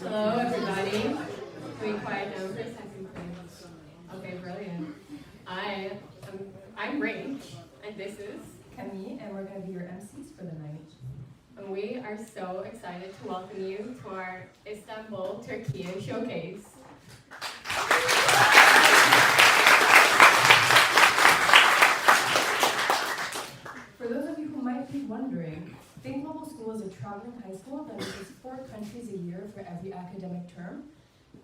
Hello, everybody. Can we quiet down for a second, please? Okay, brilliant. I'm Rach, and this is Camille, and we're going to be your MCs for the night. And we are so excited to welcome you to our Istanbul Türkiye Showcase. For those of you who might be wondering, Think Global School is a traveling high school that visits 4 countries a year for every academic term.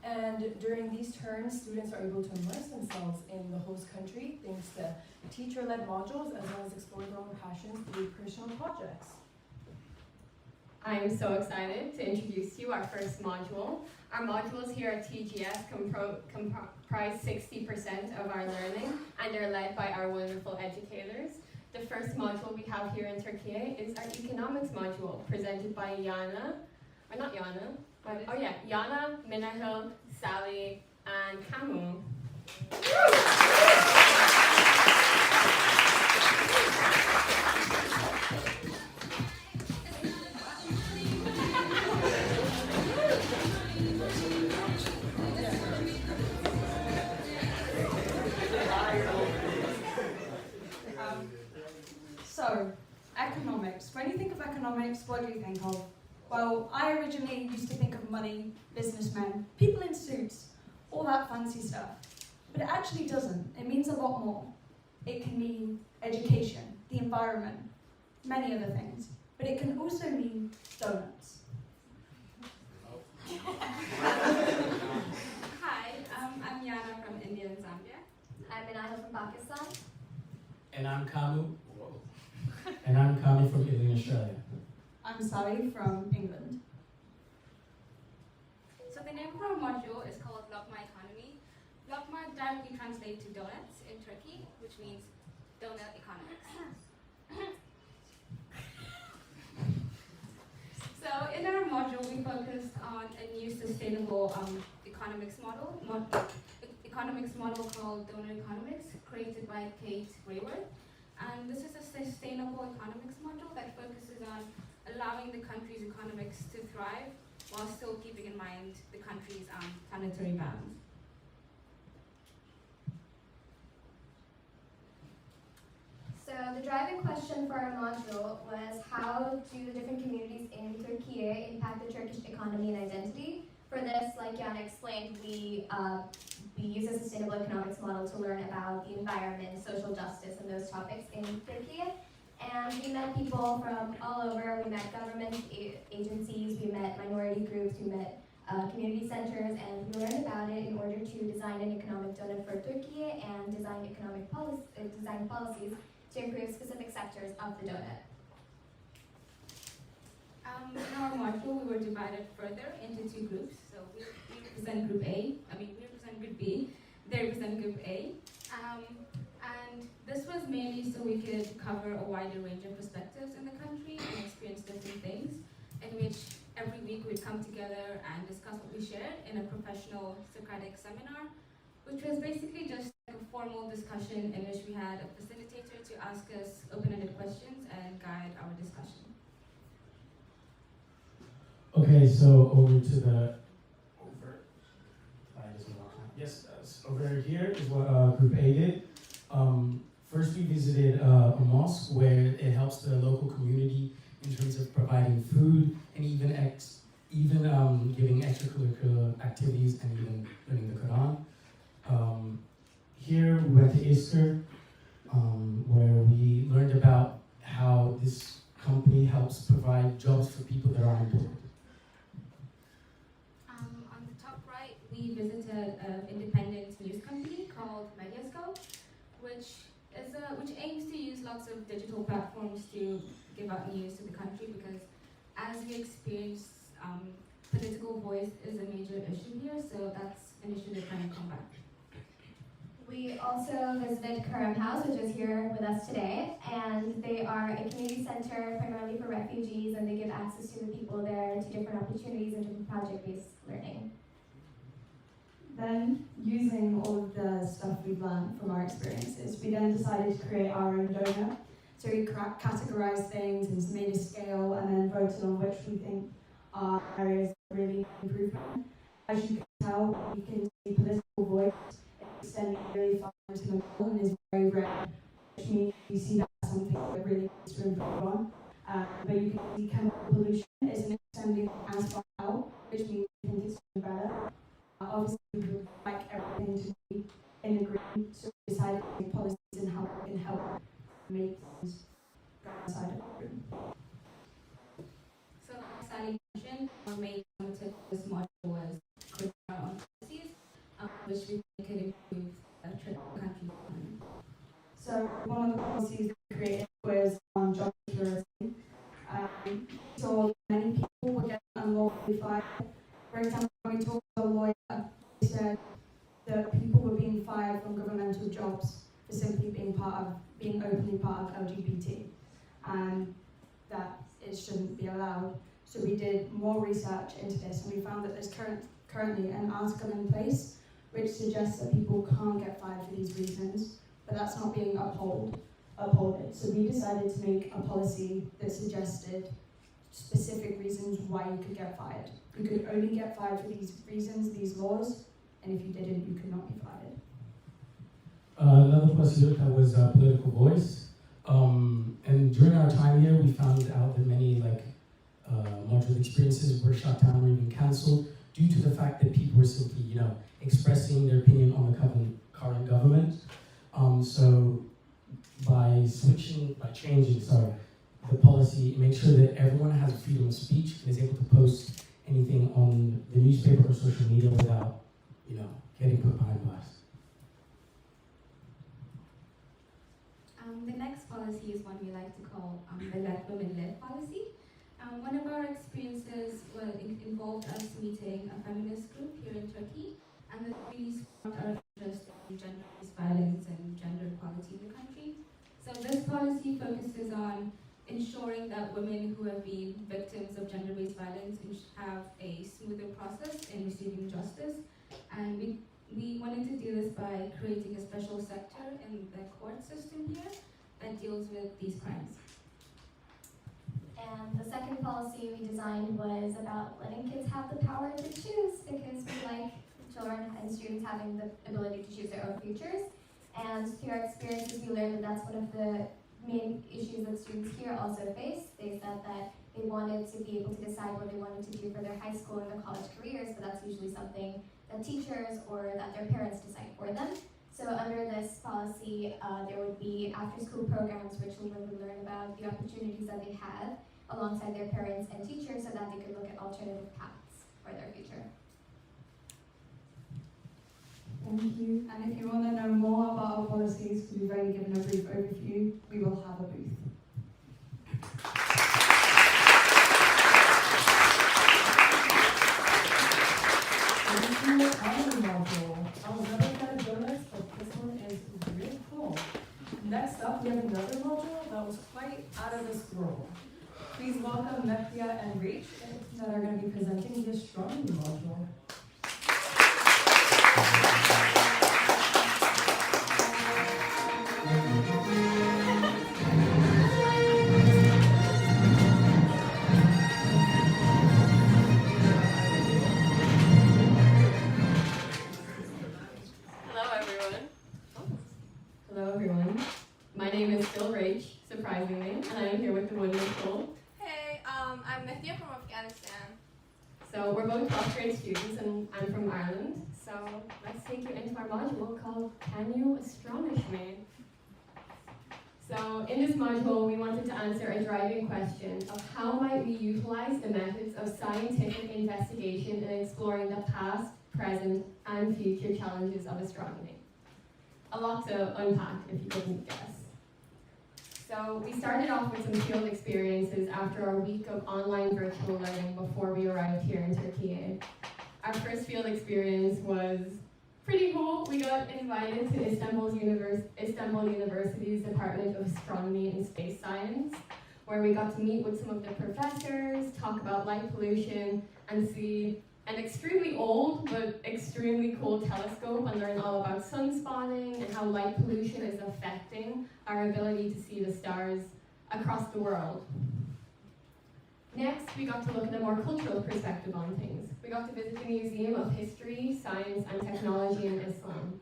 And during these terms, students are able to immerse themselves in the host country thanks to teacher-led modules as well as explore their own passions through personal projects. I'm so excited to introduce to you our first module. Our modules here at TGS comprise 60% of our learning and are led by our wonderful educators. The first module we have here in Turkey is our economics module, presented by Yana, Minahil, Sally, and Kamu. So, economics. When you think of economics, what do you think of? Well, I originally used to think of money, businessmen, people in suits, all that fancy stuff. But it actually doesn't. It means a lot more. It can mean education, the environment, many other things. But it can also mean donuts. Hi, I'm Yana from India and Zambia. I'm Minahil from Pakistan. And I'm Kamu. And I'm Kami from Italy and Australia. I'm Sally from England. So the name of our module is called Lokma Economy. Lokma directly translates to donuts in Turkey, which means donut economics. So in our module, we focused on a new sustainable economics model called Doeun Economics, created by Kate Rayworth. And this is a sustainable economics module that focuses on allowing the country's economics to thrive while still keeping in mind the country's planetary bounds. So the driving question for our module was, how do the different communities in Turkey impact the Turkish economy and identity? For this, like Yana explained, we use a sustainable economics model to learn about the environment, social justice, and those topics in Turkey. And we met people from all over. We met government agencies, we met minority groups, we met community centers, and we learned about it in order to design an economic donut for Turkey and design policies to improve specific sectors of the donut. In our module, we were divided further into 2 groups. So we represent Group we represent Group B, they represent Group A. And this was mainly so we could cover a wider range of perspectives in the country and experience different things, in which every week we'd come together and discuss what we shared in a professional Socratic seminar, which was basically just like a formal discussion in which we had a facilitator to ask us open-ended questions and guide our discussion. Okay, so over to the over here is what Group A did. First, we visited a mosque where it helps the local community in terms of providing food and even giving extracurricular activities and even learning the Quran. Here we went to Easter, where we learned about how this company helps provide jobs for people that are unemployed. On the top right, we visited an independent news company called Mediascope, which aims to use lots of digital platforms to give out news to the country, because as we experience, political voice is a major issue here, so that's an issue they're trying to combat. We also visited Karam House, which is here with us today, and they are a community center primarily for refugees, and they give access to the people there to different opportunities and different project-based learning. Then, using all of the stuff we've learned from our experiences, we then decided to create our own donut. So we categorized things and made a scale and then voted on which we think are areas that really need improvement. As you can tell, you can see political voice extending really far into Mabel and is very rare, which means you see that as something that really needs to improve on. But you can see chemical pollution isn't extending as far out, which means I think it's doing better. Obviously, we would like everything to be in agreement, so we decided to make policies and how we can help make things go outside of the room. So, like Sally mentioned, our main motive of this module was creating our own policies, which we think could improve the country's economy. So one of the policies we created was on job security. So many people were getting unlawfully fired. For example, when we talked to a lawyer, he said that people were being fired from governmental jobs for simply being openly part of LGBT, and that it shouldn't be allowed. So we did more research into this, and we found that there's currently an article in place which suggests that people can't get fired for these reasons, but that's not being upheld. So we decided to make a policy that suggested specific reasons why you could get fired. You could only get fired for these reasons, these laws, and if you didn't, you could not be fired. Another policy looked at was political voice. And during our time here, we found out that many module experiences were shut down or even cancelled due to the fact that people were simply, expressing their opinion on the current government. So by changing the policy, make sure that everyone has freedom of speech and is able to post anything on the newspaper or social media without, getting put behind bars. The next policy is one we like to call the Let Women Live policy. One of our experiences involved us meeting a feminist group here in Turkey, and this really sparked our interest in gender-based violence and gender equality in the country. So this policy focuses on ensuring that women who have been victims of gender-based violence have a smoother process in receiving justice. And we wanted to do this by creating a special sector in the court system here that deals with these crimes. And the second policy we designed was about letting kids have the power to choose, because we like children and students having the ability to choose their own futures. And through our experiences, we learned that that's one of the main issues that students here also face. They said that they wanted to be able to decide what they wanted to do for their high school and their college careers, but that's usually something that teachers or that their parents decide for them. So under this policy, there would be after-school programs where children would learn about the opportunities that they have alongside their parents and teachers so that they could look at alternative paths for their future. Thank you. And if you want to know more about our policies, because we've already given a brief overview, we will have a booth. Module. I was never kind of donuts, but this one is really cool. Next up, we have another module that was quite out of this world. Please welcome Mehdia and Reach that are going to be presenting the astronomy module. Hello everyone. My name is still Rach, surprisingly, and I am here with the Woodland School. Hey, I'm Mehdia from Afghanistan. So we're both 12th grade students and I'm from Ireland. So let's take you into our module called Can You Astonish Me? So in this module, we wanted to answer a driving question of how might we utilize the methods of scientific investigation in exploring the past, present, and future challenges of astronomy. A lot to unpack if you couldn't guess. So we started off with some field experiences after our week of online virtual learning before we arrived here in Turkey. Our first field experience was pretty cool. We got invited to Istanbul University's Department of Astronomy and Space Science, where we got to meet with some of the professors, talk about light pollution, and see an extremely old but extremely cool telescope and learn all about sunspotting and how light pollution is affecting our ability to see the stars across the world. Next, we got to look at a more cultural perspective on things. We got to visit the Museum of History, Science and Technology in Islam.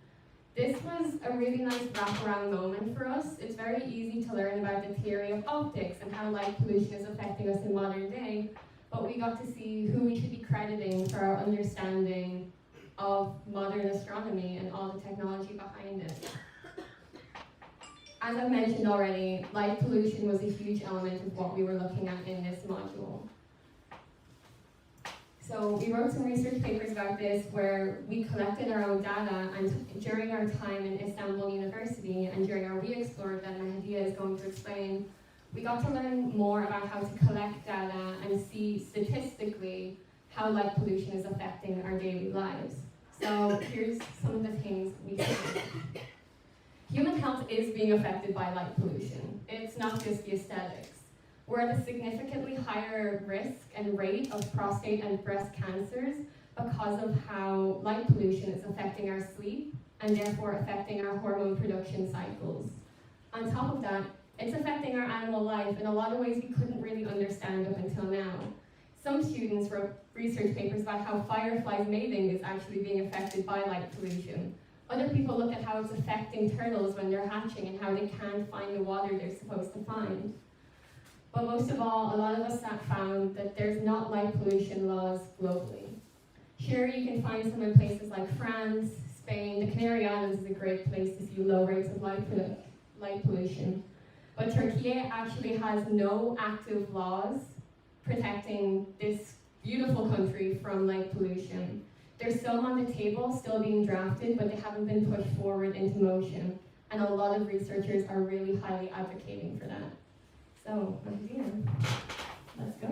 This was a really nice wraparound moment for us. It's very easy to learn about the theory of optics and how light pollution is affecting us in modern day, but we got to see who we should be crediting for our understanding of modern astronomy and all the technology behind it. As I've mentioned already, light pollution was a huge element of what we were looking at in this module. So we wrote some research papers about this where we collected our own data, and during our time in Istanbul University and during our We Explored that Mehdiya is going to explain, we got to learn more about how to collect data and see statistically how light pollution is affecting our daily lives. So here's some of the things we see. Human health is being affected by light pollution. It's not just the aesthetics. We're at a significantly higher risk and rate of prostate and breast cancers because of how light pollution is affecting our sleep and therefore affecting our hormone production cycles. On top of that, it's affecting our animal life in a lot of ways we couldn't really understand up until now. Some students wrote research papers about how fireflies' mating is actually being affected by light pollution. Other people look at how it's affecting turtles when they're hatching and how they can't find the water they're supposed to find. But most of all, a lot of us have found that there's not light pollution laws globally. Here you can find some in places like France, Spain. The Canary Islands is a great place to see low rates of light pollution. But Turkey actually has no active laws protecting this beautiful country from light pollution. There's some on the table still being drafted, but they haven't been pushed forward into motion. And a lot of researchers are really highly advocating for that. So, Mehdiya, let's go.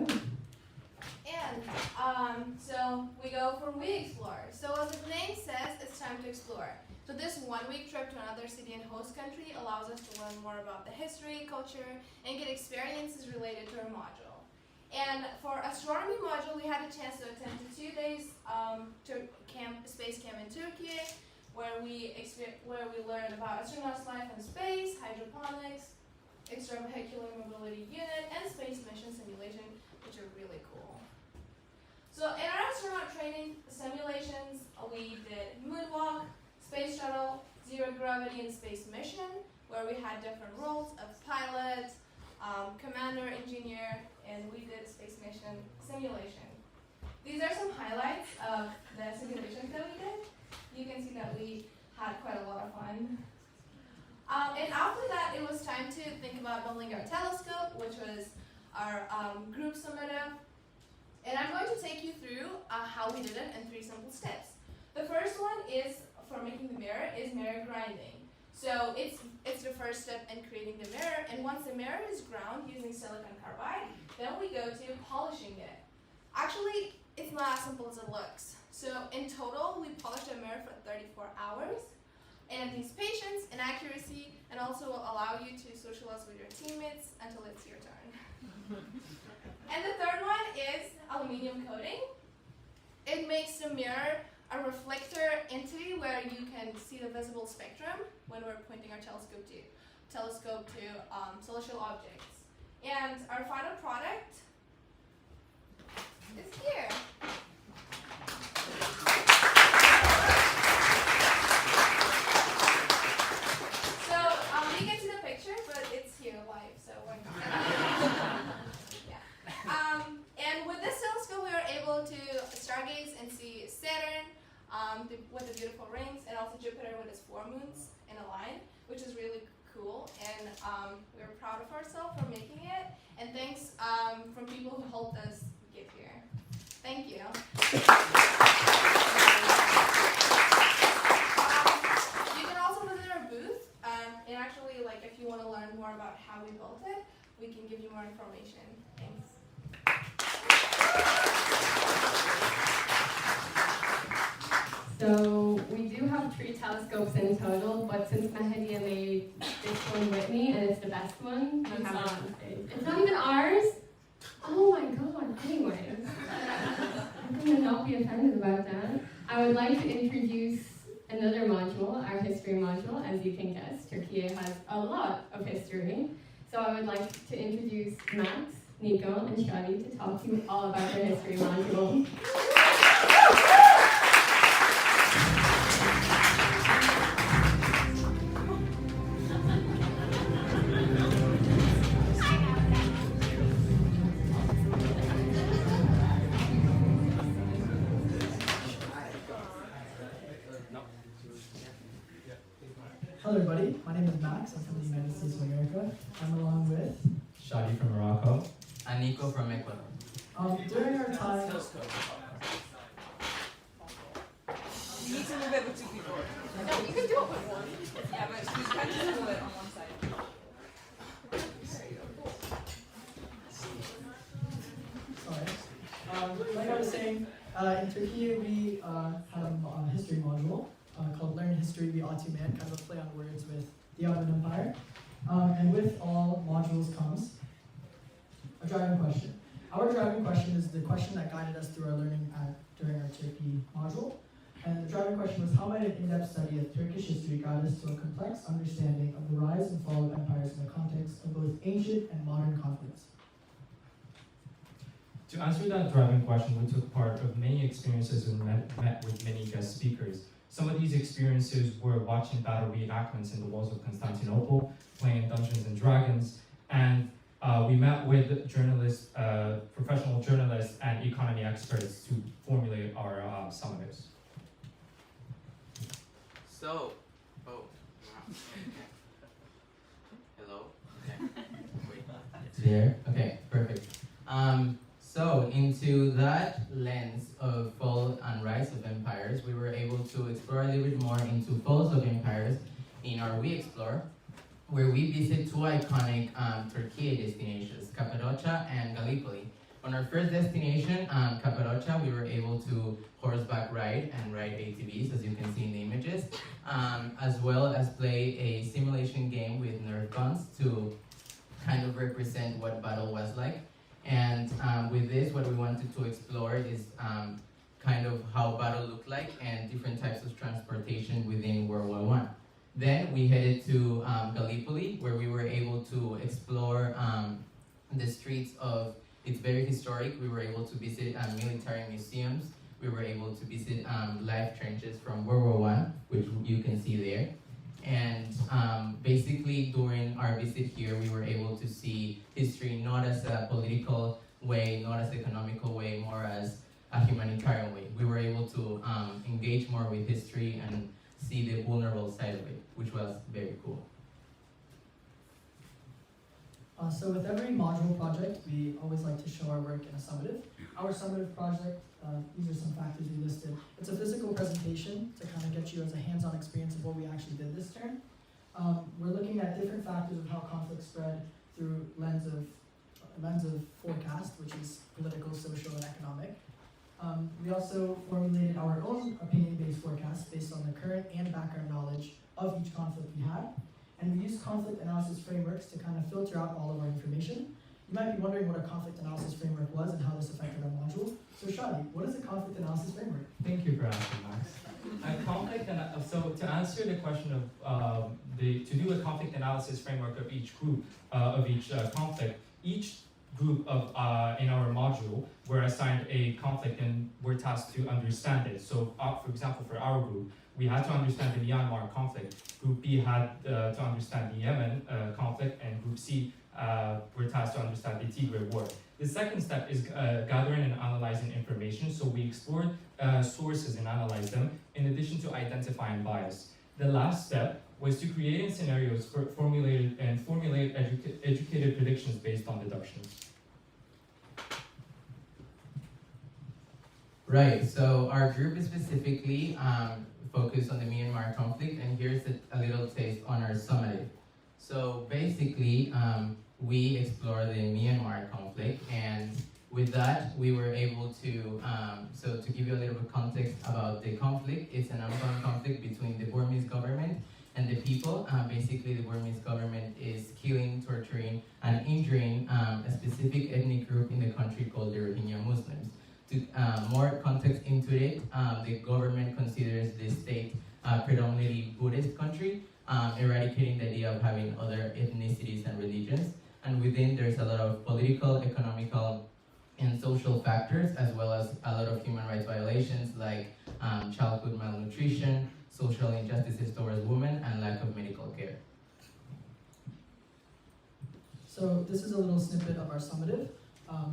And so we go for We Explore. So as the name says, it's time to explore. So this 1 week trip to another city and host country allows us to learn more about the history, culture, and get experiences related to our module. And for Astronomy Module, we had a chance to attend 2 days space camp in Turkey, where we learned about astronauts' life in space, hydroponics, extravehicular mobility unit, and space mission simulation, which are really cool. So in our astronaut training simulations, we did moonwalk, space shuttle, zero gravity, and space mission, where we had different roles of pilot, commander, engineer, and we did a space mission simulation. These are some highlights of the simulations that we did. You can see that we had quite a lot of fun. And after that, it was time to think about building our telescope, which was our group summative. And I'm going to take you through how we did it in 3 simple steps. The first one is, for making the mirror, is mirror grinding. So it's the first step in creating the mirror, and once the mirror is ground using silicon carbide, then we go to polishing it. Actually, it's not as simple as it looks. So in total, we polished the mirror for 34 hours. And it needs patience and accuracy, and also will allow you to socialize with your teammates until it's your turn. And the third one is aluminum coating. It makes the mirror a reflector entity where you can see the visible spectrum when we're pointing our telescope to celestial objects. And our final product is here. With the beautiful rings, and also Jupiter with its 4 moons in a line, which is really cool, and we're proud of ourselves for making it, and thanks from people who helped us get here. Thank you. You can also visit our booth, and actually, if you want to learn more about how we built it, we can give you more information. Thanks. So we do have 3 telescopes in total, but since Mehdiya made this one with me, and it's the best one, we have it on stage. It's not even ours? Oh my god, anyways. I'm going to not be offended about that. I would like to introduce another module, our history module. As you can guess, Turkey has a lot of history. So I would like to introduce Max, Nico, and Chadi to talk to you all about their history module. Hello everybody, my name is Max, I'm from the United States of America. I'm along with Chadi from Morocco. And Nico from Ecuador. during our time. You need to move it with two people. No, you can do it with one. Yeah, but you can just move it on one side. Sorry. Like I was saying, in Turkey we have a history module called Learn History Be Ottoman, kind of a play on words with the Ottoman Empire. And with all modules comes a driving question. Our driving question is the question that guided us through our learning during our Turkey module. And the driving question was, how might an in-depth study of Turkish history guide us to a complex understanding of the rise and fall of empires in the context of both ancient and modern conflicts? To answer that driving question, we took part of many experiences and met with many guest speakers. Some of these experiences were watching battle reenactments in the walls of Constantinople, playing Dungeons and Dragons, and we met with journalists, professional journalists, and economy experts to formulate our summatives. So, oh, wow. Hello? Okay. Wait, it's there? Okay, perfect. So, into that lens of fall and rise of empires, we were able to explore a little bit more into falls of empires in our We Explore, where we visit two iconic Turkey destinations, Cappadocia and Gallipoli. On our first destination, Cappadocia, we were able to horseback ride and ride ATVs, as you can see in the images, as well as play a simulation game with Nerf guns to kind of represent what battle was like. And with this, what we wanted to explore is kind of how battle looked like and different types of transportation within World War I. Then we headed to Gallipoli, where we were able to explore the streets of, it's very historic. We were able to visit military museums. We were able to visit live trenches from World War I, which you can see there. And basically during our visit here, we were able to see history not as a political way, not as an economical way, more as a humanitarian way. We were able to engage more with history and see the vulnerable side of it, which was very cool. So with every module project, we always like to show our work in a summative. Our summative project, these are some factors we listed. It's a physical presentation to kind of get you as a hands-on experience of what we actually did this term. We're looking at different factors of how conflict spread through lens of forecast, which is political, social, and economic. We also formulated our own opinion-based forecast based on the current and background knowledge of each conflict we had. And we used conflict analysis frameworks to kind of filter out all of our information. You might be wondering what a conflict analysis framework was and how this affected our module. So Chadi, what is a conflict analysis framework? Thank you for asking, Max. So to answer the question of to do a conflict analysis framework of each group, of each conflict, each group of in our module were assigned a conflict and were tasked to understand it. So for example, for our group, we had to understand the Myanmar conflict. Group B had to understand the Yemen conflict, and Group C were tasked to understand the Tigray War. The second step is gathering and analyzing information. So we explored sources and analyzed them, in addition to identifying bias. The last step was to create scenarios for formulate educated predictions based on deductions. Right, so our group is specifically focused on the Myanmar conflict, and here's a little taste on our summative. So basically, we explore the Myanmar conflict, and with that, we were able to, so to give you a little bit of context about the conflict, it's an ongoing conflict between the Burmese government and the people. Basically, the Burmese government is killing, torturing, and injuring a specific ethnic group in the country called the Rohingya Muslims. To more context into it, the government considers the state a predominantly Buddhist country, eradicating the idea of having other ethnicities and religions. and within there's a lot of political, economical, and social factors, as well as a lot of human rights violations like childhood malnutrition, social injustices towards women, and lack of medical care. So this is a little snippet of our summative.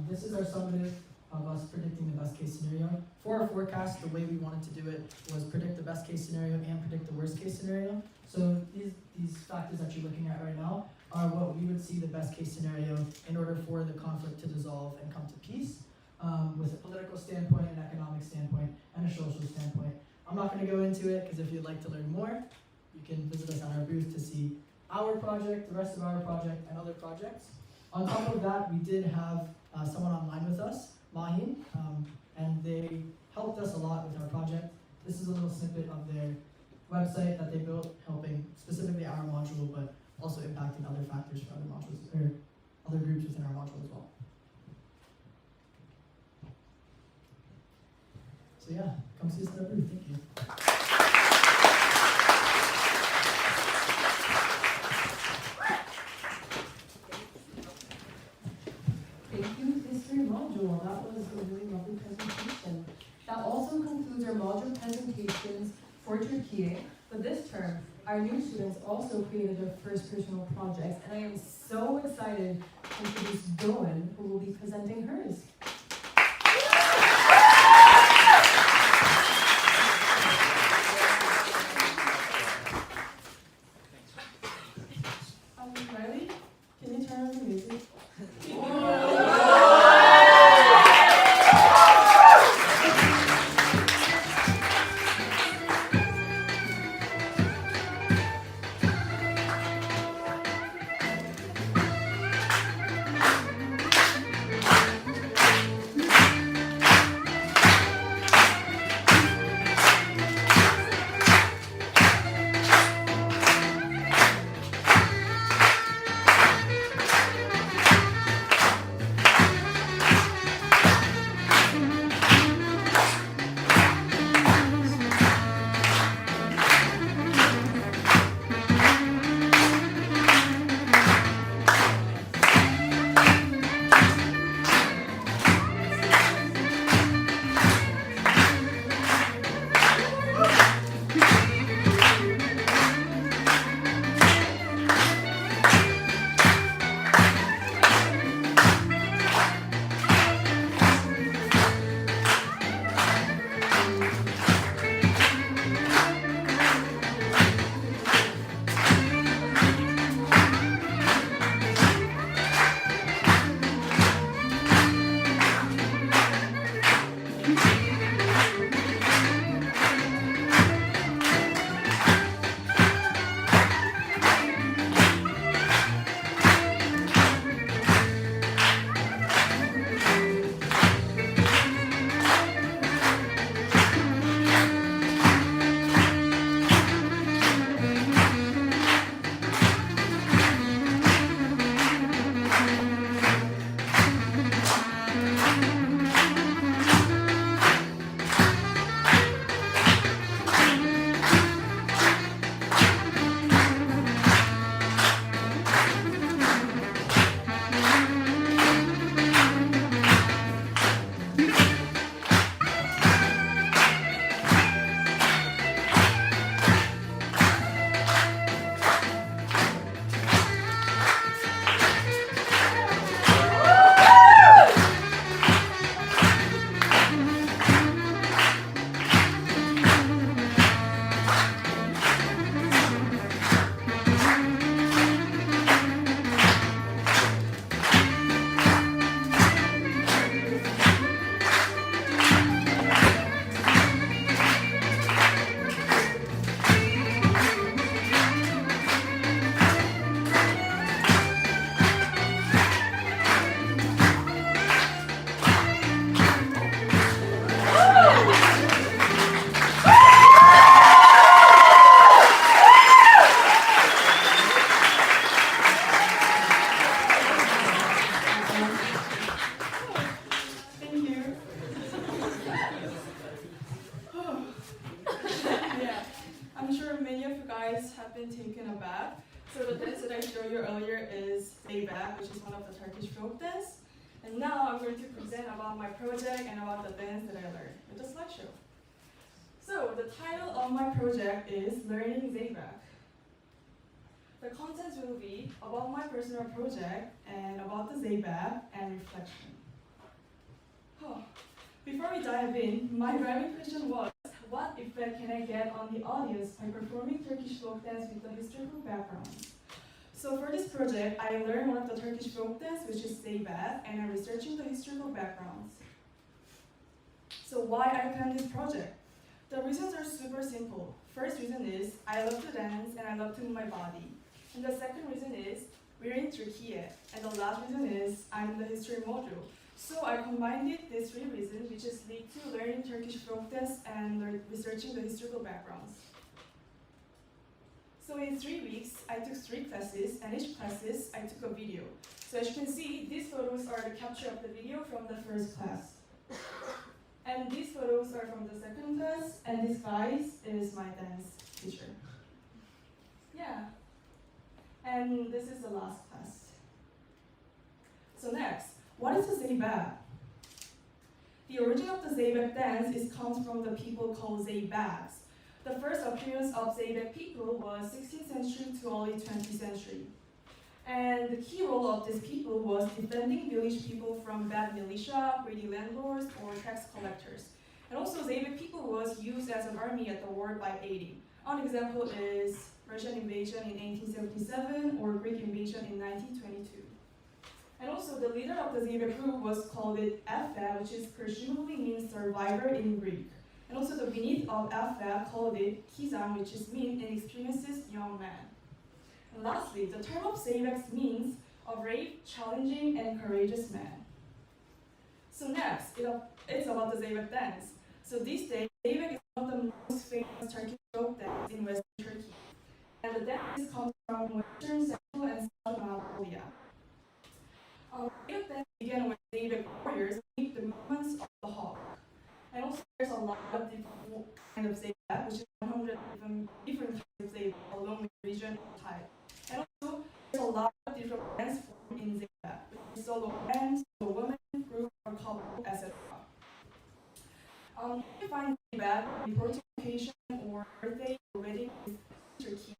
This is our summative of us predicting the best case scenario. For our forecast, the way we wanted to do it was predict the best case scenario and predict the worst case scenario. So these factors that you're looking at right now are what we would see the best case scenario in order for the conflict to dissolve and come to peace, with a political standpoint, an economic standpoint, and a social standpoint. I'm not going to go into it because if you'd like to learn more, you can visit us on our booth to see our project, the rest of our project, and other projects. On top of that, we did have someone online with us, Mahin, and they helped us a lot with our project. This is a little snippet of their website that they built, helping specifically our module, but also impacting other factors for other modules, or other groups within our module as well. So yeah, come see us at our booth. Thank you. Thank you, history module. That was a really lovely presentation. That also concludes our module presentations for Türkiye. But this term, our new students also created their first personal projects, and I am so excited to introduce Doeun, who will be presenting hers. Riley, can you turn on the music? Yeah, I'm sure many of you guys have been taken aback So the dance that I showed you earlier is Zeybek, which is one of the Turkish folk dance. And now I'm going to present about my project and about the dance that I learned with the slideshow. So the title of my project is Learning Zeybek. The contents will be about my personal project and about the Zeybek and reflection. Before we dive in, my driving question was, what effect can I get on the audience by performing Turkish folk dance with the historical background? So for this project, I learned one of the Turkish folk dance, which is Zeybek, and I'm researching the historical backgrounds. So why I planned this project? The reasons are super simple. First reason is, I love to dance and I love to move my body. And the second reason is, we're in Turkey. And the last reason is, I'm in the history module. So I combined these three reasons, which is lead to learning Turkish folk dance and researching the historical backgrounds. So in 3 weeks, I took 3 classes, and each classes I took a video. So as you can see, these photos are the capture of the video from the first class. And these photos are from the second class, and this guy is my dance teacher. Yeah. And this is the last class. So next, what is the Zeybek? The origin of the Zeybek dance comes from the people called Zeybeks. The first appearance of Zeybek people was 16th century to early 20th century. And the key role of these people was defending village people from bad militia, greedy landlords, or tax collectors. And also Zeybek people was used as an army at the war by 80. One example is Russian invasion in 1877 or Greek invasion in 1922. And also the leader of the Zeybek group was called Asja, which is presumably means survivor in Greek. And also the beneath of Asja called it Kizan, which is mean inexperienced young man. And lastly, the term of Zeybek means a brave, challenging, and courageous man. So next, it's about the Zeybek dance. So these days, Zeybek is one of the most famous Turkish folk dance in Western Turkey. And the dance comes from Western, Central, and South Mongolia. Zeybek dance began when Zeybek warriors made the movements of the hawk. And also there's a lot of different kinds of Zeybek, which is 100 different kinds of Zeybek, along with region and type. And also there's a lot of different dance forms in Zeybek, which is solo dance, solo women, group, or couple, etc. You can find Zeybek on important occasion or birthday or wedding in Turkey.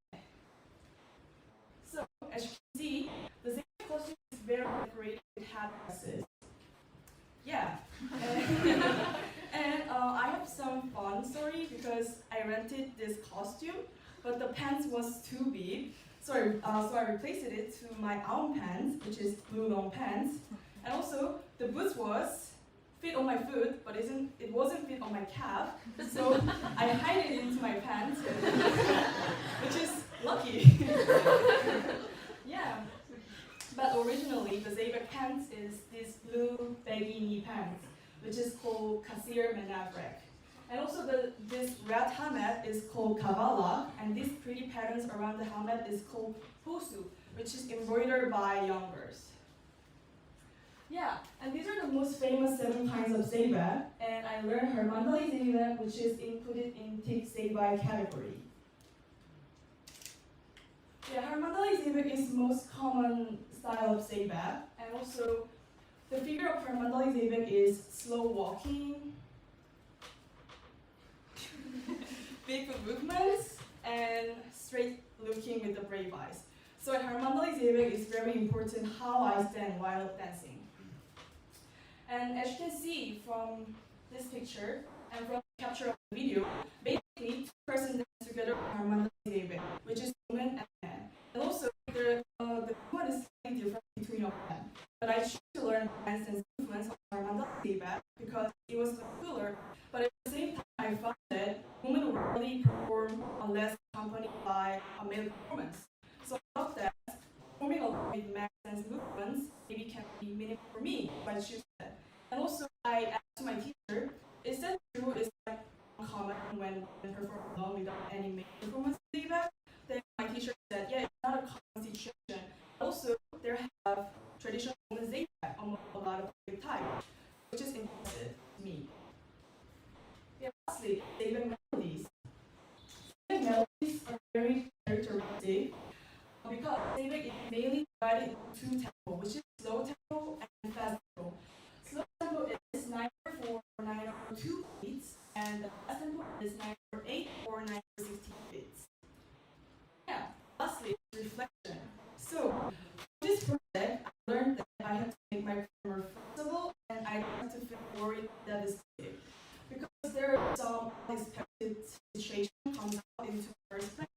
So as you can see, the Zeybek costume is very decorated with hat dresses. Yeah. And I have some fun story because I rented this costume, but the pants was too big. So I replaced it to my own pants, which is blue long pants. And also the boots was fit on my foot, but it wasn't fit on my calf. So I hide it into my pants, which is lucky. Yeah. But originally, the Zeybek pants is this blue baggy knee pants, which is called kasir menavrek. And also this red helmet is called kavala, and these pretty patterns around the helmet is called posu, which is embroidered by young girls. Yeah, and these are the most famous 7 kinds of Zeybek, and I learned Harmandali Zeybek, which is included in Tik Zeybek category. Yeah, Harmandali Zeybek is most common style of Zeybek, and also the figure of Harmandali Zeybek is slow walking, big movements, and straight looking with the brave eyes. So at Harmandali Zeybek, it's very important how I stand while dancing. And as you can see from this picture and from the capture of the video, basically 2 persons dance together in Harmandali Zeybek, which is woman and man. And also the movement is slightly different between all of them. But I chose to learn dance and movements of Harmandali Zeybek because it was cooler. But at the same time, I found that women rarely perform unless accompanied by a male performance. So I thought that performing along with men's dance movements maybe can be meaningful for me if I choose that. And also I asked my teacher, is that true? Is that common when women perform alone without any male performance Zeybek? Then my teacher said, yeah, it's not a common situation. Also, there have traditional women's Zeybek among a lot of big types, which is impressive to me. Yeah, lastly, Zeybek melodies. Zeybek melodies are very characteristic because Zeybek is mainly divided into two tempo, which is slow tempo and fast tempo. Slow tempo is 9/4 or 9/2 beats, and the fast tempo is 9/8 or 9/16 beats. Yeah, lastly, reflection. So, for this project, I learned that I have to make my plan more flexible and I don't have to feel worried that it's big. Because there are some unexpected situations comes out into the first place.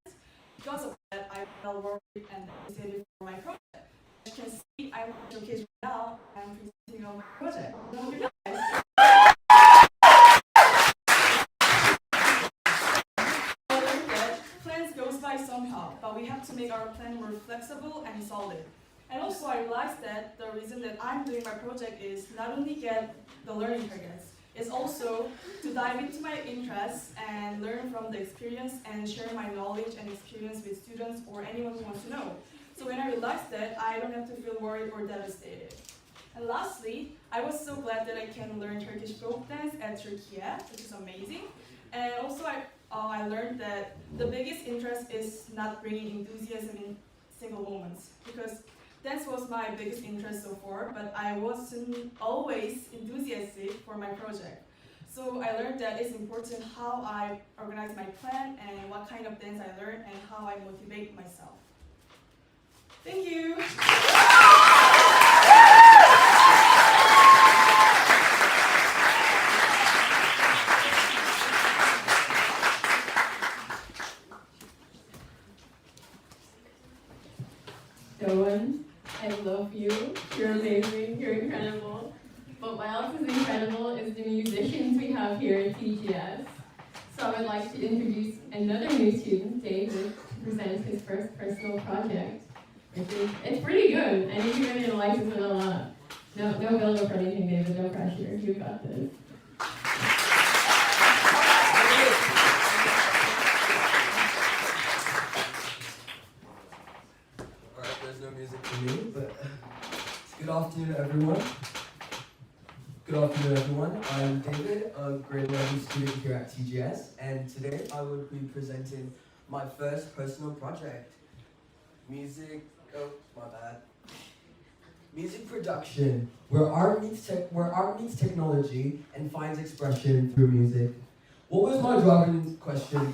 Because of that, I felt worried and devastated for my project. As you can see, I'm showcase right now. I'm presenting on my project. So you guys. I learned that plans goes by somehow, but we have to make our plan more flexible and solid. And also, I realized that the reason that I'm doing my project is not only get the learning targets, it's also to dive into my interests and learn from the experience and share my knowledge and experience with students or anyone who wants to know. So when I realized that, I don't have to feel worried or devastated. And lastly, I was so glad that I can learn Turkish folk dance at Türkiye, which is amazing. And also, I learned that the biggest interest is not bringing enthusiasm in single moments, because dance was my biggest interest so far, but I wasn't always enthusiastic for my project. So I learned that it's important how I organize my plan and what kind of dance I learn and how I motivate myself. Thank you. Doeun, I love you. You're amazing. You're incredible. But what else is incredible is the musicians we have here at TGS. So I would like to introduce another new student, David, to present his first personal project. It's pretty good. I think you're going to like this one a lot. No build up or anything, David. No pressure. You got this. Alright, there's no music for me, but good afternoon, everyone. Good afternoon, everyone. I'm David, a grade 11 student here at TGS, and today I will be presenting my first personal project. Music production, where art meets technology and finds expression through music. What was my driving question?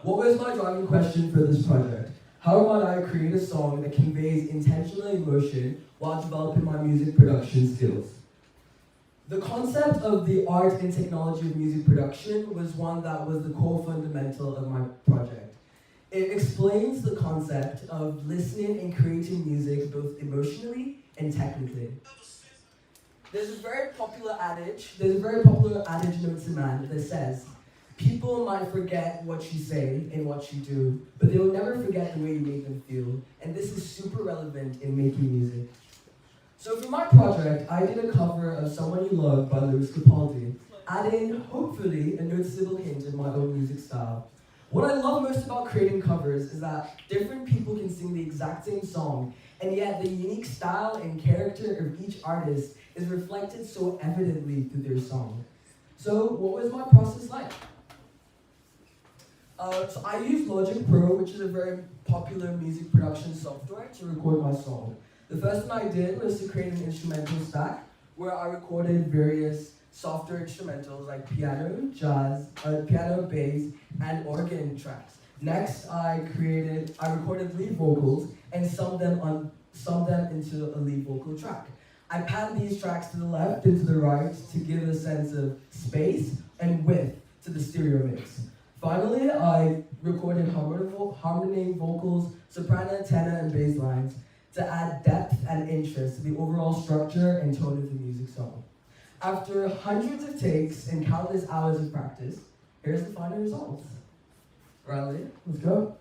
What was my driving question for this project? How might I create a song that conveys intentional emotion while developing my music production skills? The concept of the art and technology of music production was one that was the core fundamental of my project. It explains the concept of listening and creating music both emotionally and technically. There's a very popular adage known to man that says, people might forget what you say and what you do, but they will never forget the way you make them feel. And this is super relevant in making music. So for my project, I did a cover of Someone You Love by Lewis Capaldi, adding, hopefully, a noticeable hint of my own music style. What I love most about creating covers is that different people can sing the exact same song, and yet the unique style and character of each artist is reflected so evidently through their song. So what was my process like? So I used Logic Pro, which is a very popular music production software, to record my song. The first thing I did was to create an instrumental stack where I recorded various softer instrumentals like piano, bass, and organ tracks. Next, I recorded lead vocals and summed them into a lead vocal track. I panned these tracks to the left and to the right to give a sense of space and width to the stereo mix. Finally, I recorded harmony vocals, soprano, tenor, and bass lines to add depth and interest to the overall structure and tone of the music song. After hundreds of takes and countless hours of practice, here's the final results. Riley, let's go.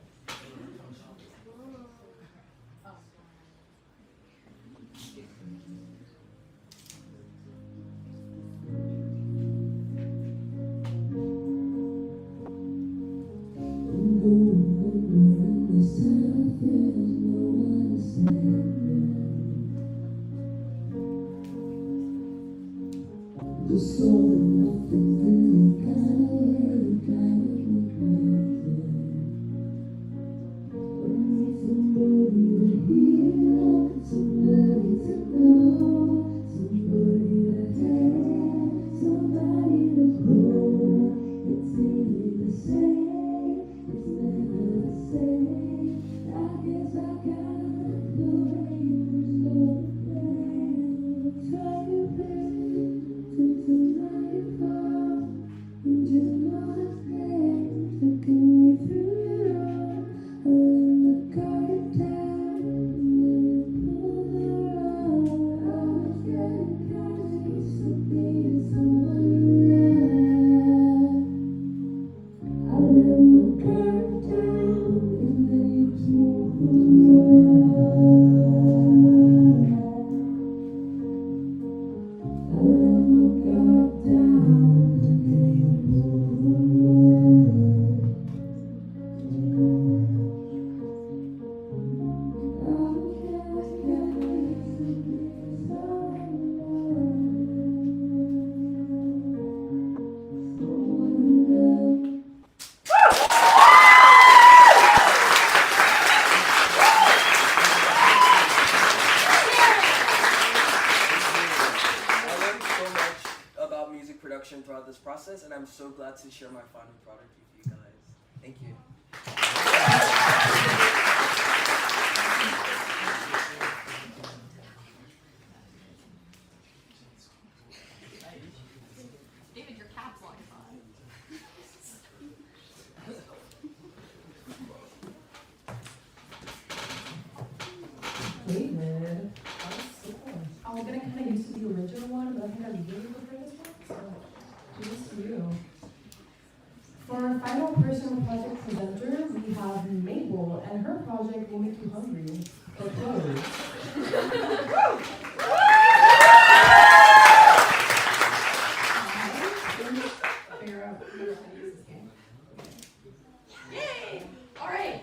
Throughout this process, and I'm so glad to share my final product with you guys. Thank you. David, your cap's on. David, I was gonna kind of use the original one, but I think I really prefer this one, so here's to you. For our final personal project presenter, we have Mabel, and her project will make you hungry for clothes. Figure out how to use this game. Yay! All right.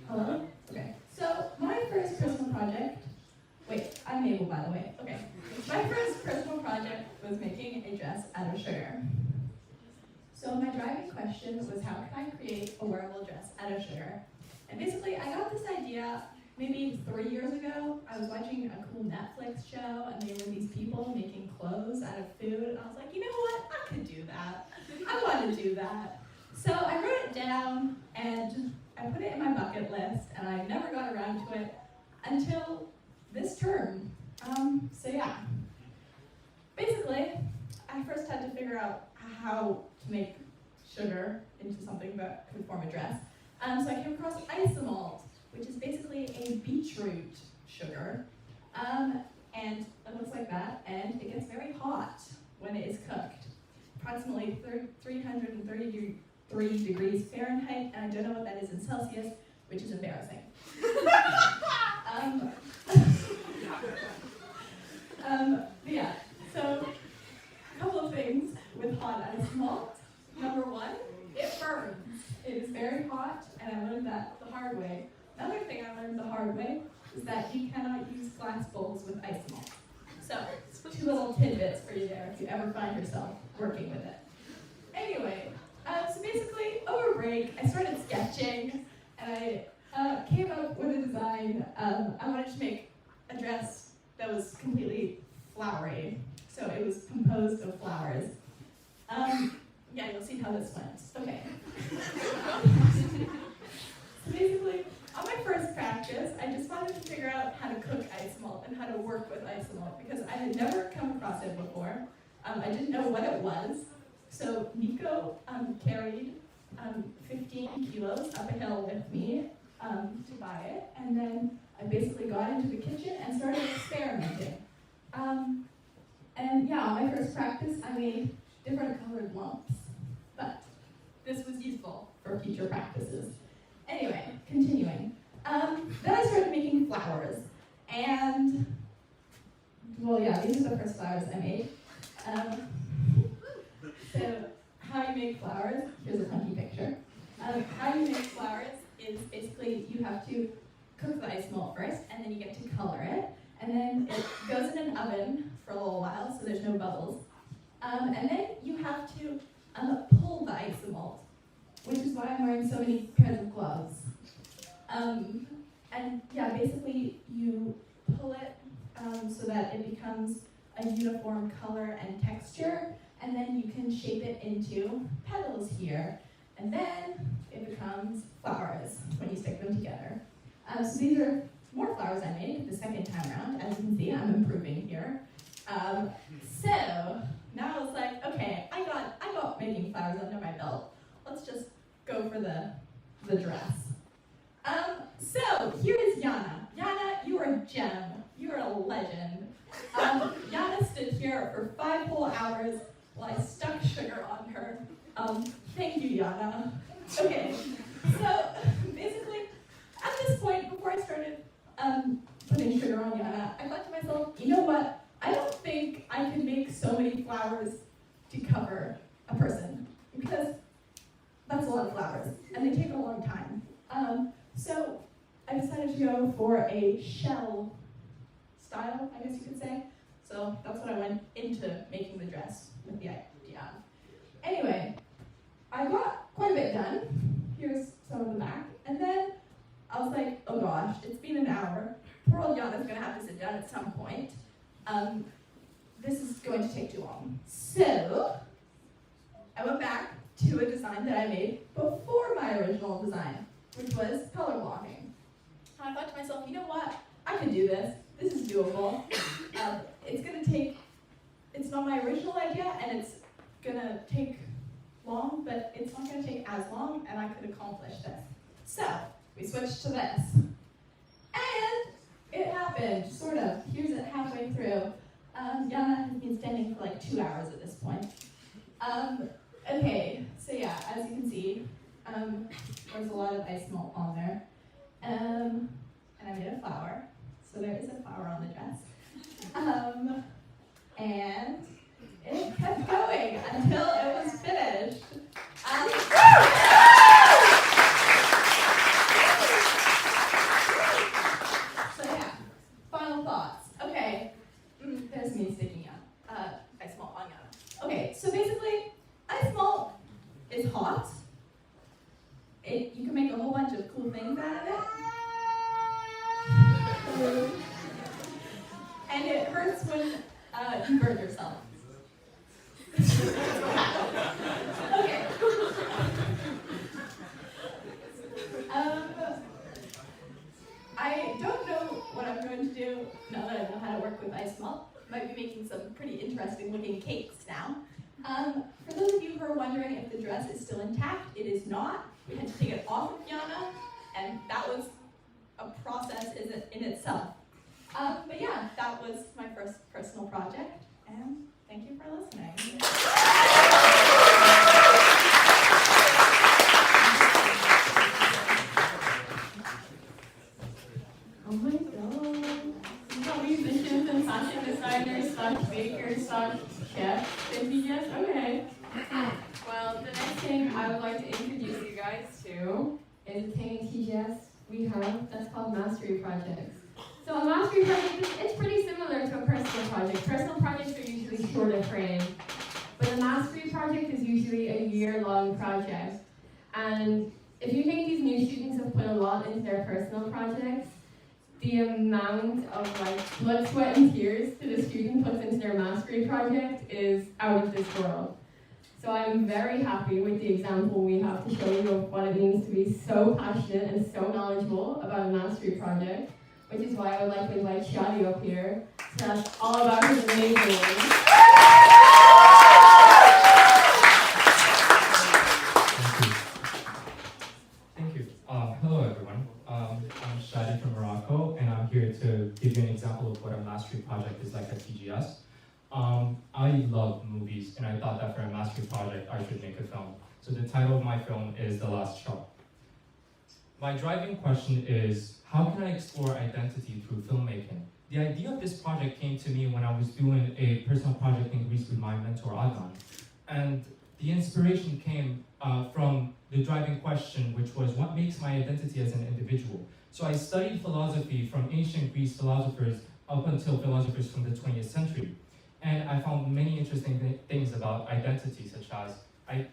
Hello? Okay. So my first personal project. Wait, I'm Mabel, by the way. Okay. My first personal project was making a dress out of sugar. So my driving question was, how can I create a wearable dress out of sugar? And basically, I got this idea maybe 3 years ago. I was watching a cool Netflix show, and there were these people making clothes out of food, and I was like, you know what? I could do that. I want to do that. So I wrote it down, and I put it in my bucket list, and I never got around to it until this term. So yeah. Basically, I first had to figure out how to make sugar into something that could form a dress. So I came across isomalt, which is basically a beetroot sugar. And it looks like that, and it gets very hot when it is cooked. Approximately 333 degrees Fahrenheit, and I don't know what that is in Celsius, which is embarrassing. Yeah, so a couple of things with hot isomalt. Number one, it burns. It is very hot, and I learned that the hard way. Another thing I learned the hard way is that you cannot use glass bowls with isomalt. So, 2 little tidbits for you there if you ever find yourself working with it. Anyway, so basically, over break, I started sketching, and I came up with a design. I wanted to make a dress that was completely flowery. So it was composed of flowers. Yeah, you'll see how this went. Okay. So basically, on my first practice, I just wanted to figure out how to cook isomalt and how to work with isomalt because I had never come across it before. I didn't know what it was. So Nico carried 15 kilos up a hill with me to buy it, and then I basically got into the kitchen and started experimenting. And yeah, on my first practice, I made different colored lumps, but this was useful for future practices. Anyway, continuing. Then I started making flowers, and well, yeah, these are the first flowers I made. So how you make flowers, here's a funky picture. How you make flowers is basically you have to cook the isomalt first, and then you get to color it, and then it goes in an oven for a little while, so there's no bubbles. And then you have to pull the isomalt, which is why I'm wearing so many pairs of gloves. And yeah, basically you pull it so that it becomes a uniform color and texture, and then you can shape it into petals here, and then it becomes flowers when you stick them together. So these are more flowers I made the second time around. As you can see, I'm improving here. So now I was like, okay, I got making flowers under my belt. Let's just go for the dress. So here is Yana. Yana, you are a gem. You are a legend. Yana stood here for 5 whole hours while I stuck sugar on her. Thank you, Yana. Okay, so basically, at this point, before I started putting sugar on Yana, I thought to myself, you know what? I don't think I can make so many many flowers to cover a person, because that's a lot of flowers, and they take a long time. So I decided to go for a shell style, I guess you could say. So that's what I went into making the dress with the idea of. Anyway, I got quite a bit done. Here's some of the back. And then I was like, oh gosh, it's been an hour. Poor old Jana's gonna have to sit down at some point. This is going to take too long. So I went back to a design that I made before my original design, which was color blocking. And I thought to myself, you know what? I can do this. This is doable. It's gonna take, it's not my original idea, and it's gonna take long, but it's not gonna take as long, and I could accomplish this. So we switched to this. And it happened, sort of. Here's it halfway through. Jana has been standing for like 2 hours at this point. Okay, so yeah, as you can see, there's a lot of ice melt on there. And I made a flower. So there is a flower on the dress. And it kept going until it was finished. So yeah, final thoughts. Okay, there's me sticking out. Ice malt on Jana. Okay, so basically, ice malt is hot. You can make a whole bunch of cool things out of it. And it hurts when you burn yourself. Okay. I don't know what I'm going to do now that I know how to work with ice melt. Might be making some pretty interesting looking cakes now. For those of you who are wondering if the dress is still intact, it is not. We had to take it off of Jana, and that was a process in itself. But yeah, that was my first personal project, and thank you for listening. Oh my god. You got musicians and fashion designers, bakers, chefs, and DJs? Okay. Well, the next thing I would like to introduce you guys to is a thing in TGS we have that's called mastery projects. So a mastery project, it's pretty similar to a personal project. Personal projects are usually shorter frame, but a mastery project is usually a year-long project. And if you think these new students have put a lot into their personal projects, the amount of blood, sweat, and tears that a student puts into their mastery project is out of this world. So I'm very happy with the example we have to show you of what it means to be so passionate and so knowledgeable about a mastery project, which is why I would like to invite Chadi up here to tell us all about his amazing work. Thank you. Hello, everyone. I'm Chadi from Morocco, and I'm here to give you an example of what a mastery project is like at TGS. I love movies, and I thought that for a mastery project, I should make a film. So the title of my film is The Last Shot. My driving question is, how can I explore identity through filmmaking? The idea of this project came to me when I was doing a personal project in Greece with my mentor, Adnan. And the inspiration came from the driving question, which was, what makes my identity as an individual? So I studied philosophy from ancient Greece philosophers up until philosophers from the 20th century. And I found many interesting things about identity, such as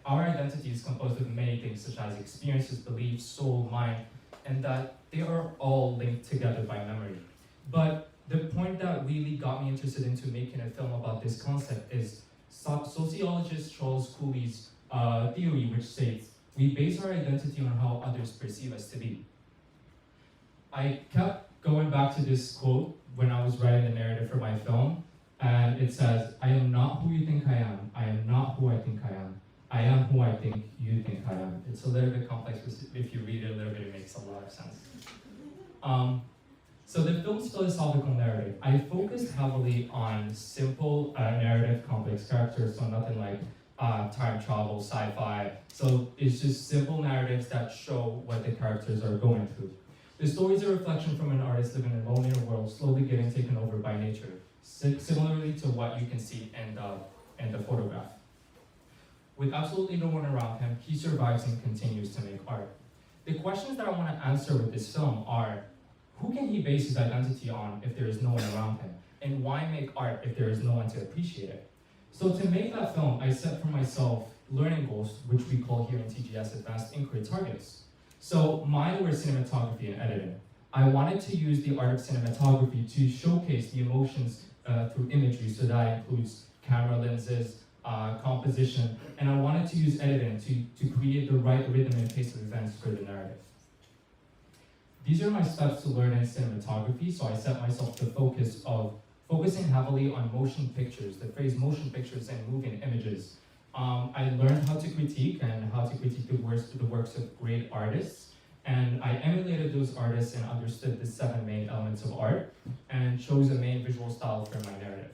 our identity is composed of many things, such as experiences, beliefs, soul, mind, and that they are all linked together by memory. But the point that really got me interested into making a film about this concept is sociologist Charles Cooley's theory, which states, we base our identity on how others perceive us to be. I kept going back to this quote when I was writing the narrative for my film, and it says, I am not who you think I am not who I think I am who I think you think I am. It's a little bit complex, but if you read it a little bit, it makes a lot of sense. So the film's philosophical narrative, I focused heavily on simple narrative complex characters, so nothing like time travel, sci-fi. So it's just simple narratives that show what the characters are going through. The story is a reflection from an artist living alone in a world slowly getting taken over by nature, similarly to what you can see in the in the photograph. With absolutely no one around him, he survives and continues to make art. The questions that I want to answer with this film are, who can he base his identity on if there is no one around him? And why make art if there is no one to appreciate it? So to make that film, I set for myself learning goals, which we call here in TGS Advanced Inquiry Targets. So mine were cinematography and editing. I wanted to use the art of cinematography to showcase the emotions through imagery, so that includes camera lenses, composition, and I wanted to use editing to create the right rhythm and pace of events for the narrative. These are my steps to learn in cinematography, so I set myself the focus of focusing heavily on motion pictures, the phrase motion pictures and moving images. I learned how to critique and how to critique the works of great artists, and I emulated those artists and understood the 7 main elements of art and chose a main visual style for my narrative.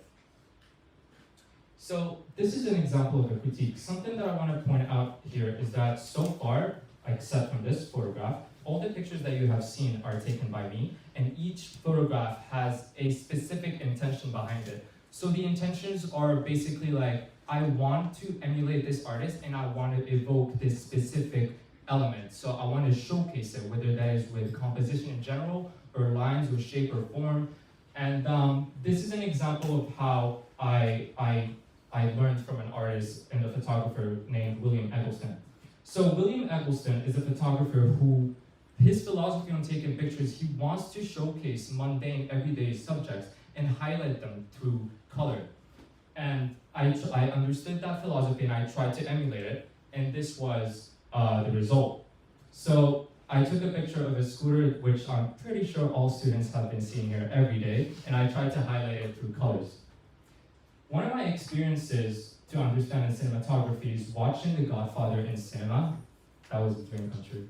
So this is an example of a critique. Something that I want to point out here is that so far, except from this photograph, all the pictures that you have seen are taken by me, and each photograph has a specific intention behind it. So the intentions are basically like, I want to emulate this artist and I want to evoke this specific element. So I want to showcase it, whether that is with composition in general, or lines, or shape, or form. And this is an example of how I learned from an artist and a photographer named William Eggleston. So William Eggleston is a photographer who, his philosophy on taking pictures, he wants to showcase mundane, everyday subjects and highlight them through color. And I understood that philosophy and I tried to emulate it, and this was the result. So I took a picture of a scooter, which I'm pretty sure all students have been seeing here every day, and I tried to highlight it through colors. One of my experiences to understand in cinematography is watching The Godfather in cinema. That was a dream come true.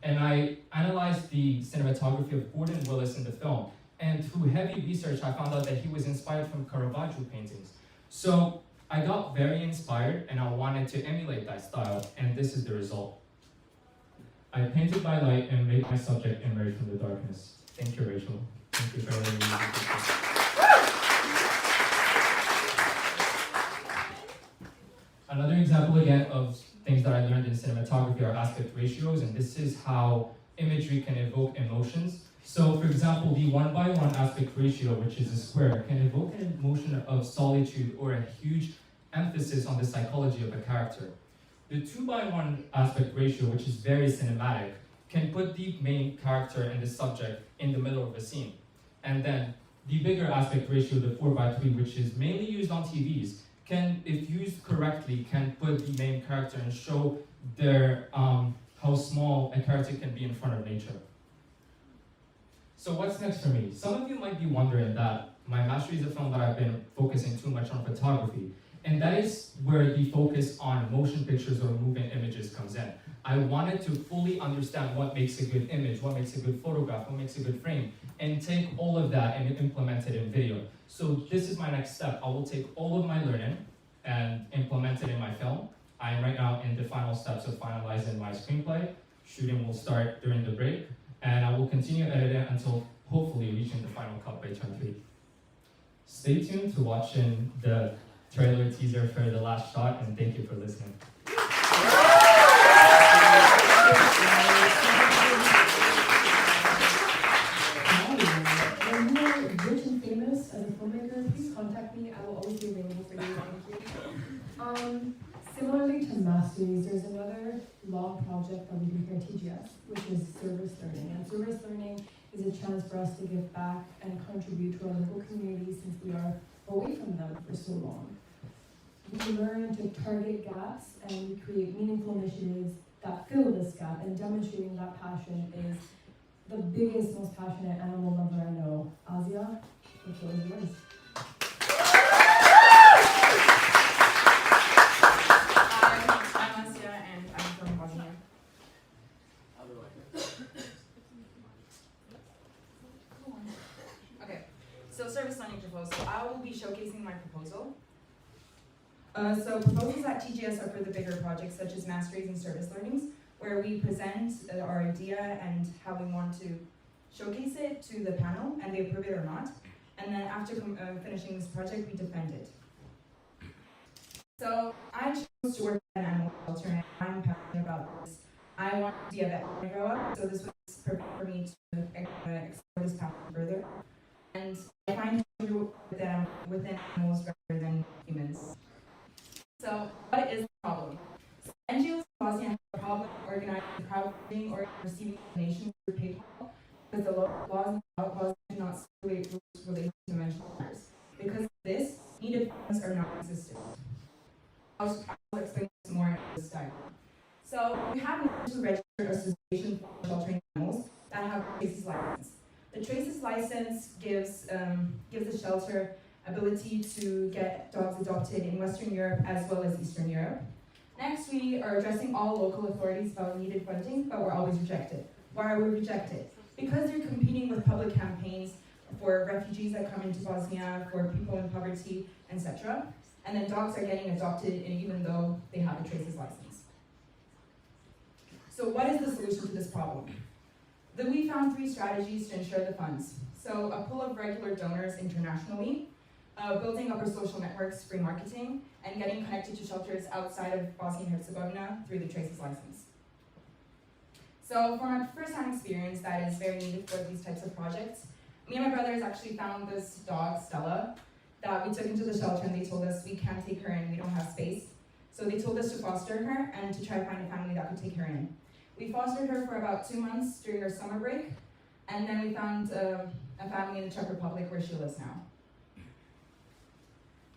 And I analyzed the cinematography of Gordon Willis in the film, and through heavy research, I found out that he was inspired from Caravaggio paintings. So I got very inspired, and I wanted to emulate that style, and this is the result. I painted by light and made my subject emerge from the darkness. Thank you, Rachel. Thank you for letting me. Another example again of things that I learned in cinematography are aspect ratios, and this is how imagery can evoke emotions. So for example, the 1:1 aspect ratio, which is a square, can evoke an emotion of solitude or a huge emphasis on the psychology of a character. The 2:1 aspect ratio, which is very cinematic, can put the main character and the subject in the middle of a scene. And then the bigger aspect ratio, the 4:3, which is mainly used on TVs, can, if used correctly, can put the main character and show their how small a character can be in front of nature. So what's next for me? Some of you might be wondering that my mastery is a film that I've been focusing too much on photography, and that is where the focus on motion pictures or moving images comes in. I wanted to fully understand what makes a good image, what makes a good photograph, what makes a good frame, and take all of that and implement it in video. So this is my next step. I will take all of my learning and implement it in my film. I am right now in the final steps of finalizing my screenplay. Shooting will start during the break, and I will continue editing until hopefully reaching the final cut by term 3. Stay tuned to watching the trailer teaser for The Last Shot, and thank you for listening. When you are rich and famous as a filmmaker, please contact me. I will always be available for you. Thank you. Similarly to Masteries, there's another long project that we do here at TGS, which is service learning. And service learning is a chance for us to give back and contribute to our local communities since we are away from them for so long. We learn to target gaps and we create meaningful initiatives that fill this gap, and demonstrating that passion is the biggest, most passionate animal lover I know. Asja, the floor is yours. I'm Asja and I'm from Bosnia. Okay, so service learning proposal. I will be showcasing my proposal. So proposals at TGS are for the bigger projects such as masteries and service learnings, where we present our idea and how we want to showcase it to the panel, and they approve it or not. And then after finishing this project, we defend it. So I chose to work at an animal shelter, and I'm passionate about this. I want to be a vet when I grow up, so this was perfect for me to explore this passion further. And I find pleasure within animals rather than humans. So what is the problem? So NGOs in Bosnia have a problem organizing crowdfunding or receiving donations through PayPal because the laws in Bosnia do not stipulate rules related to mental matters. Because of this, needed funds are non-existent. I'll explain this more in this diagram. So we have an officially registered association for sheltering animals that have a Traces license. The Traces license gives the shelter ability to get dogs adopted in Western Europe as well as Eastern Europe. Next, we are addressing all local authorities about needed funding, but we're always rejected. Why are we rejected? Because they're competing with public campaigns for refugees that come into Bosnia, for people in poverty, etc. And then dogs are getting adopted even though they have a Traces license. So what is the solution to this problem? We found 3 strategies to ensure the funds. So a pool of regular donors internationally, building up our social networks, free marketing, and getting connected to shelters outside of Bosnia and Herzegovina through the Traces license. So from our first-hand experience that is very needed for these types of projects, me and my brothers actually found this dog, Stella, that we took into the shelter, and they told us we can't take her in, we don't have space. So they told us to foster her and to try to find a family that could take her in. We fostered her for about 2 months during our summer break, and then we found a family in the Czech Republic where she lives now.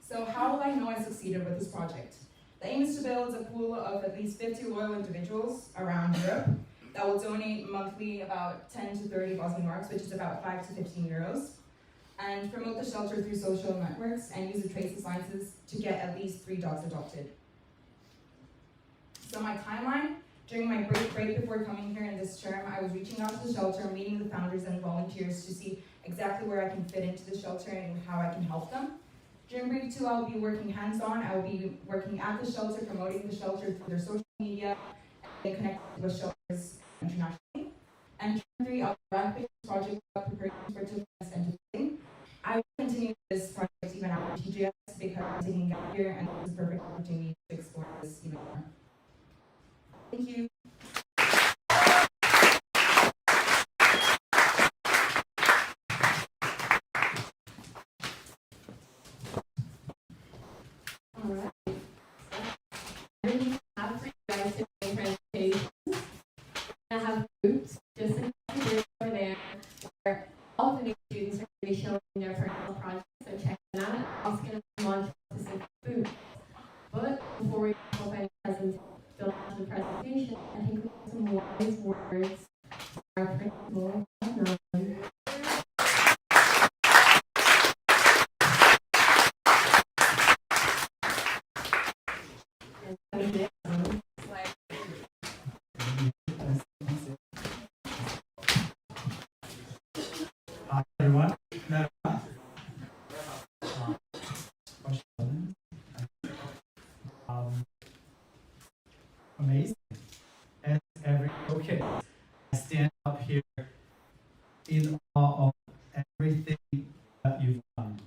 So how will I know I succeeded with this project? The aim is to build a pool of at least 50 loyal individuals around Europe that will donate monthly about 10 to 30 Bosnian marks, which is about 5 to 15 euros, and promote the shelter through social networks and use the Traces licenses to get at least 3 dogs adopted. So my timeline, during my break before coming here in this term, I was reaching out to the shelter, meeting the founders and volunteers to see exactly where I can fit into the shelter and how I can help them. During break 2, I'll be working hands-on. I will be working at the shelter, promoting the shelter through their social media, and connecting with shelters internationally. And during 3, I'll be wrapping this project up, preparing for events and testing. I will continue this project even after TGS because I'm taking a gap year, and it's a perfect opportunity to explore this even more. Thank you. Alright. I have for you guys to make presentations. I have groups just in the over there where all the new students are going to be showing their personal projects, so check them out. I'm also going to launch specific booths. But before we open any presentation, I think we have some wise words for our principal. Hi everyone. Amazing. As every showcase, I stand up here in awe of everything that you've done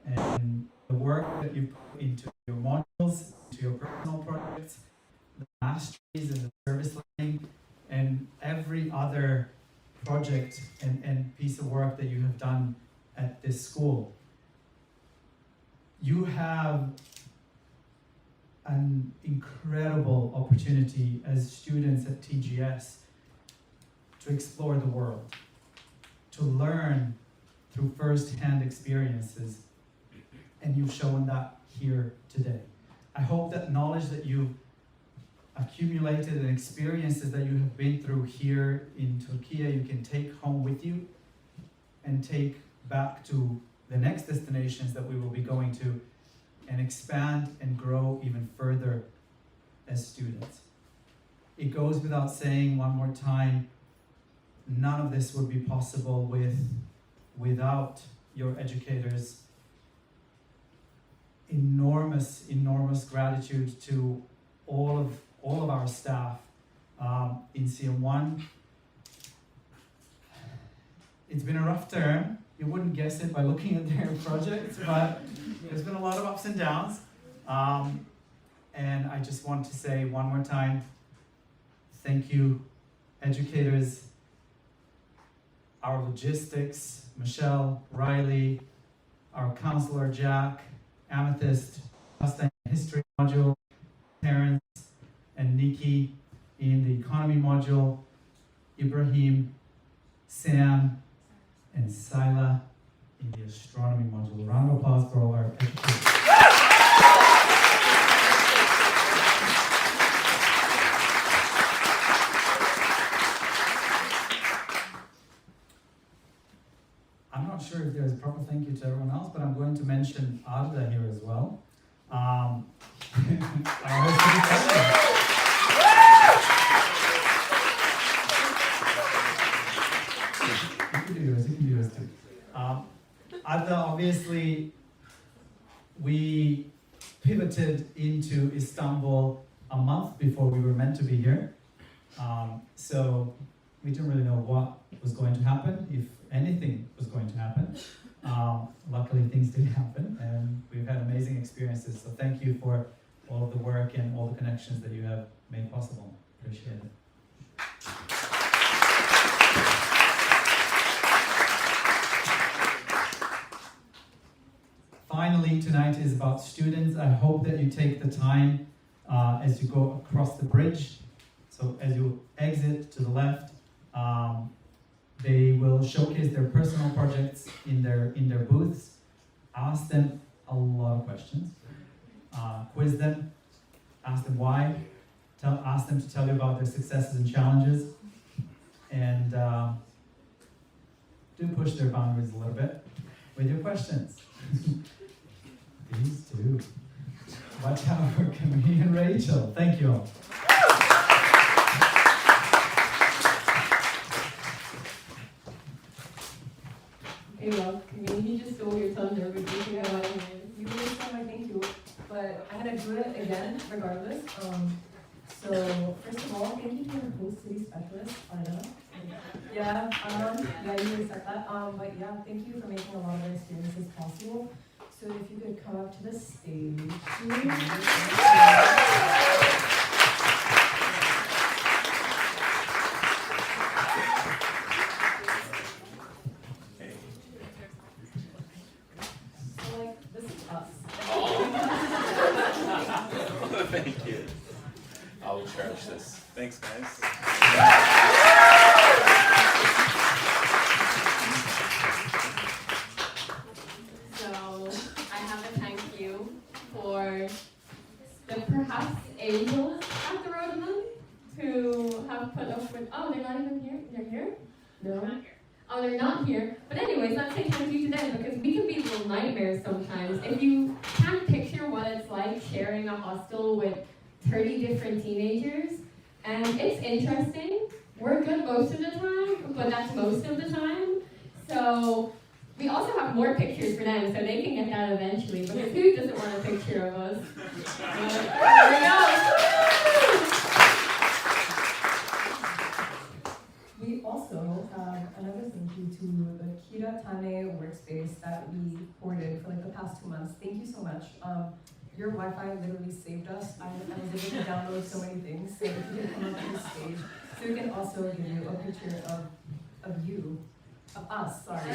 and the work that you put into your modules, into your personal projects, the masteries and the service learning, and every other project and piece of work that you have done at this school. You have an incredible opportunity as students at TGS to explore the world, to learn through first-hand experiences, and you've shown that here today. I hope that knowledge that you've accumulated and experiences that you have been through here in Turkey, you can take home with you and take back to the next destinations that we will be going to and expand and grow even further as students. It goes without saying one more time, none of this would be possible without your educators. Enormous gratitude to all of our staff in CM1. It's been a rough term. You wouldn't guess it by looking at their projects, but there's been a lot of ups and downs. And I just want to say one more time, thank you, educators, our logistics, Michelle, Riley, our counselor, Jack, Amethyst, Asta History Module, Terrence, and Nikki in the Economy Module, Ibrahim, Sam, and Sila in the Astronomy Module. Round of applause for all our educators. I'm not sure if there's a proper thank you to everyone else, but I'm going to mention Arda here as well. I hosted a session. You can do yours too. Arda, obviously, we pivoted into Istanbul a month before we were meant to be here. So we didn't really know what was going to happen, if anything was going to happen. Luckily, things did happen, and we've had amazing experiences. So thank you for all of the work and all the connections that you have made possible. Appreciate it. Finally, tonight is about students. I hope that you take the time as you go across the bridge. So as you exit to the left, they will showcase their personal projects in their booths. Ask them a lot of questions. Quiz them. Ask them why. Ask them to tell you about their successes and challenges. And do push their boundaries a little bit with your questions. These two. Watch out for Camille and Rachel. Thank you all. Hey, well, you just stole your thunder, but you know, you really stole my thank you, but I had to do it again, regardless. So first of all, thank you to our host city specialist, Anna. Yeah, you already said that. But yeah, thank you for making a lot of our experiences possible. So if you could come up to the stage. Thank you. I will cherish this. Thanks, guys. So I have a thank you for the perhaps angels at the Rodeman who have put up with. Oh, they're not even here. They're here. No. Oh, they're not here. But anyways, let's say thank you to them because we can be little nightmares sometimes. If you can't picture what it's like sharing a hostel with 30 different teenagers, and it's interesting. We're good most of the time, but that's most of the time. So we also have more pictures for them, so they can get that eventually. Because who doesn't want a picture of us? There we go. We also have another thank you to the Kira Tane workspace that we hoarded for like the past 2 months. Thank you so much. Your Wi-Fi literally saved us. I was able to download so many things. So if you can come up to the stage, so we can also give you a picture of you, of us, sorry.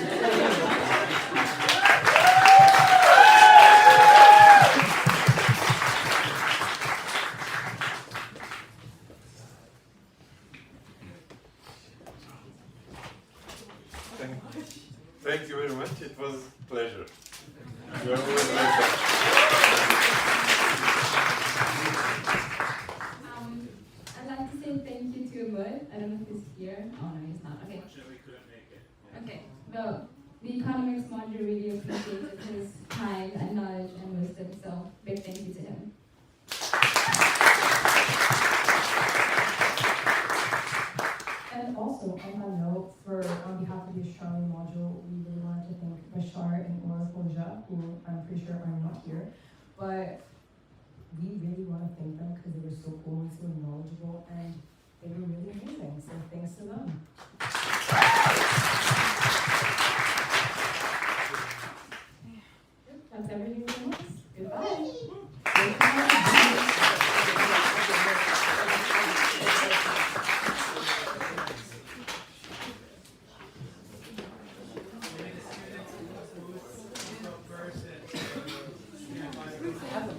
Thank you very much. It was a pleasure. You are always welcome. I'd like to say thank you to Bud. I don't know if he's here. Oh no, he's not. Okay. Okay. Well, the economics module really appreciated his time and knowledge and wisdom. So big thank you to him. And also, on that note, on behalf of the Astronomy Module, we really wanted to thank Bashar and Or Hoja, who I'm pretty sure are not here. But we really want to thank them because they were so cool and so knowledgeable, and they were really amazing. So thanks to them. That's everything from us. Goodbye. have a